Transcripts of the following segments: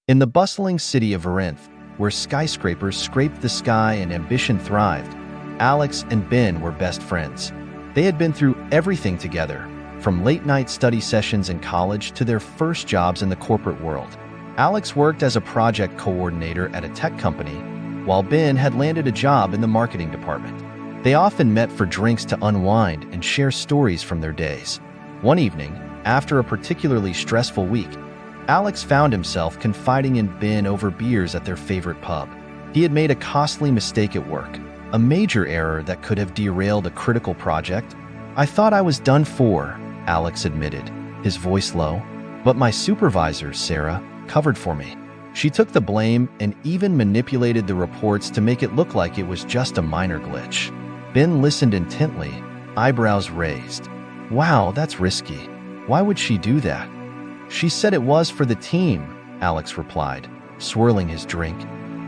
In the bustling city of Verinth, where skyscrapers scraped the sky and ambition thrived, Alex and Ben were best friends. They had been through everything together, from late-night study sessions in college to their first jobs in the corporate world. Alex worked as a project coordinator at a tech company, while Ben had landed a job in the marketing department. They often met for drinks to unwind and share stories from their days. One evening, after a particularly stressful week, Alex found himself confiding in Ben over beers at their favorite pub. He had made a costly mistake at work, a major error that could have derailed a critical project. "I thought I was done for," Alex admitted, his voice low. "But my supervisor, Sarah, covered for me. She took the blame and even manipulated the reports to make it look like it was just a minor glitch." Ben listened intently, eyebrows raised. "Wow, that's risky. Why would she do that?" "She said it was for the team," Alex replied, swirling his drink.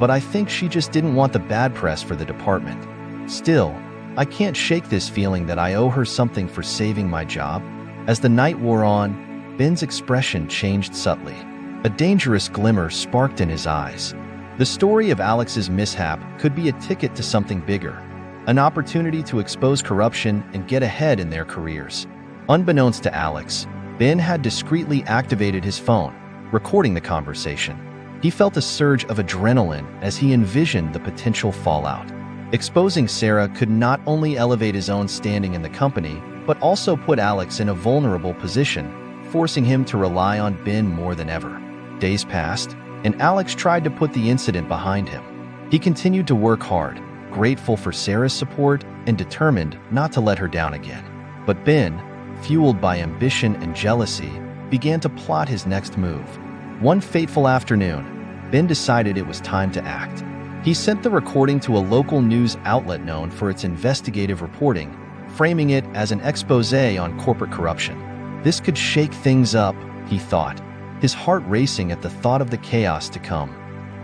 "But I think she just didn't want the bad press for the department. Still, I can't shake this feeling that I owe her something for saving my job." As the night wore on, Ben's expression changed subtly. A dangerous glimmer sparked in his eyes. The story of Alex's mishap could be a ticket to something bigger, an opportunity to expose corruption and get ahead in their careers. Unbeknownst to Alex, Ben had discreetly activated his phone, recording the conversation. He felt a surge of adrenaline as he envisioned the potential fallout. Exposing Sarah could not only elevate his own standing in the company, but also put Alex in a vulnerable position, forcing him to rely on Ben more than ever. Days passed, and Alex tried to put the incident behind him. He continued to work hard, grateful for Sarah's support and determined not to let her down again. But Ben, fueled by ambition and jealousy, began to plot his next move. One fateful afternoon, Ben decided it was time to act. He sent the recording to a local news outlet known for its investigative reporting, framing it as an exposé on corporate corruption. This could shake things up, he thought, his heart racing at the thought of the chaos to come.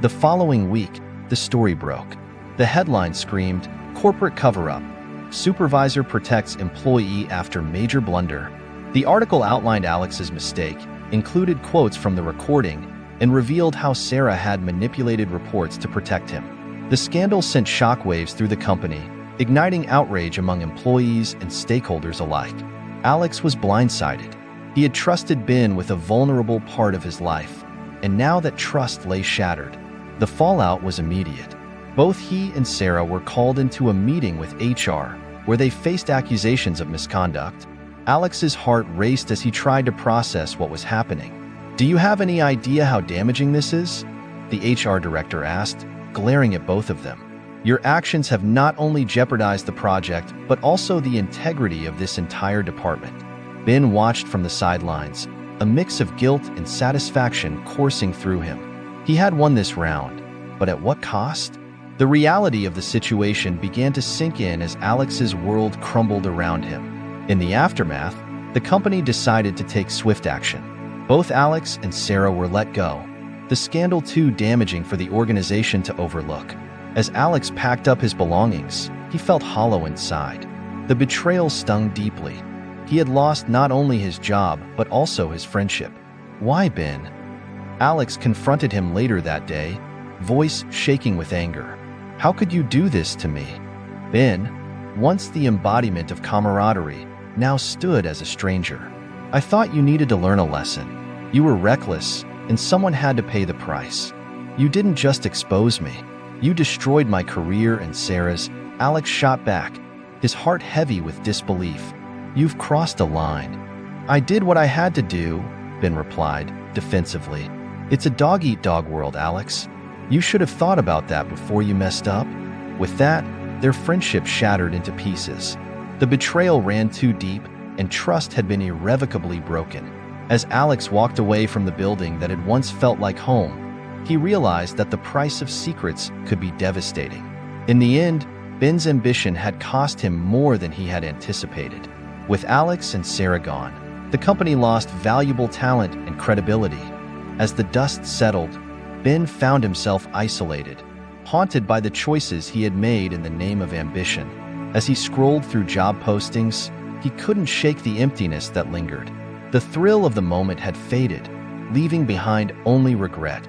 The following week, the story broke. The headline screamed, "Corporate Cover-Up. Supervisor Protects Employee After Major Blunder." The article outlined Alex's mistake, included quotes from the recording, and revealed how Sarah had manipulated reports to protect him. The scandal sent shockwaves through the company, igniting outrage among employees and stakeholders alike. Alex was blindsided. He had trusted Ben with a vulnerable part of his life, and now that trust lay shattered. The fallout was immediate. Both he and Sarah were called into a meeting with HR, where they faced accusations of misconduct. Alex's heart raced as he tried to process what was happening. "Do you have any idea how damaging this is?" the HR director asked, glaring at both of them. "Your actions have not only jeopardized the project, but also the integrity of this entire department." Ben watched from the sidelines, a mix of guilt and satisfaction coursing through him. He had won this round, but at what cost? The reality of the situation began to sink in as Alex's world crumbled around him. In the aftermath, the company decided to take swift action. Both Alex and Sarah were let go, the scandal too damaging for the organization to overlook. As Alex packed up his belongings, he felt hollow inside. The betrayal stung deeply. He had lost not only his job, but also his friendship. "Why, Ben?" Alex confronted him later that day, voice shaking with anger. "How could you do this to me?" Ben, once the embodiment of camaraderie, now stood as a stranger. "I thought you needed to learn a lesson. You were reckless, and someone had to pay the price. You didn't just expose me. You destroyed my career and Sarah's." Alex shot back, his heart heavy with disbelief. "You've crossed a line." "I did what I had to do," Ben replied, defensively. "It's a dog-eat-dog world, Alex. You should have thought about that before you messed up." With that, their friendship shattered into pieces. The betrayal ran too deep, and trust had been irrevocably broken. As Alex walked away from the building that had once felt like home, he realized that the price of secrets could be devastating. In the end, Ben's ambition had cost him more than he had anticipated. With Alex and Sarah gone, the company lost valuable talent and credibility. As the dust settled, Ben found himself isolated, haunted by the choices he had made in the name of ambition. As he scrolled through job postings, he couldn't shake the emptiness that lingered. The thrill of the moment had faded, leaving behind only regret.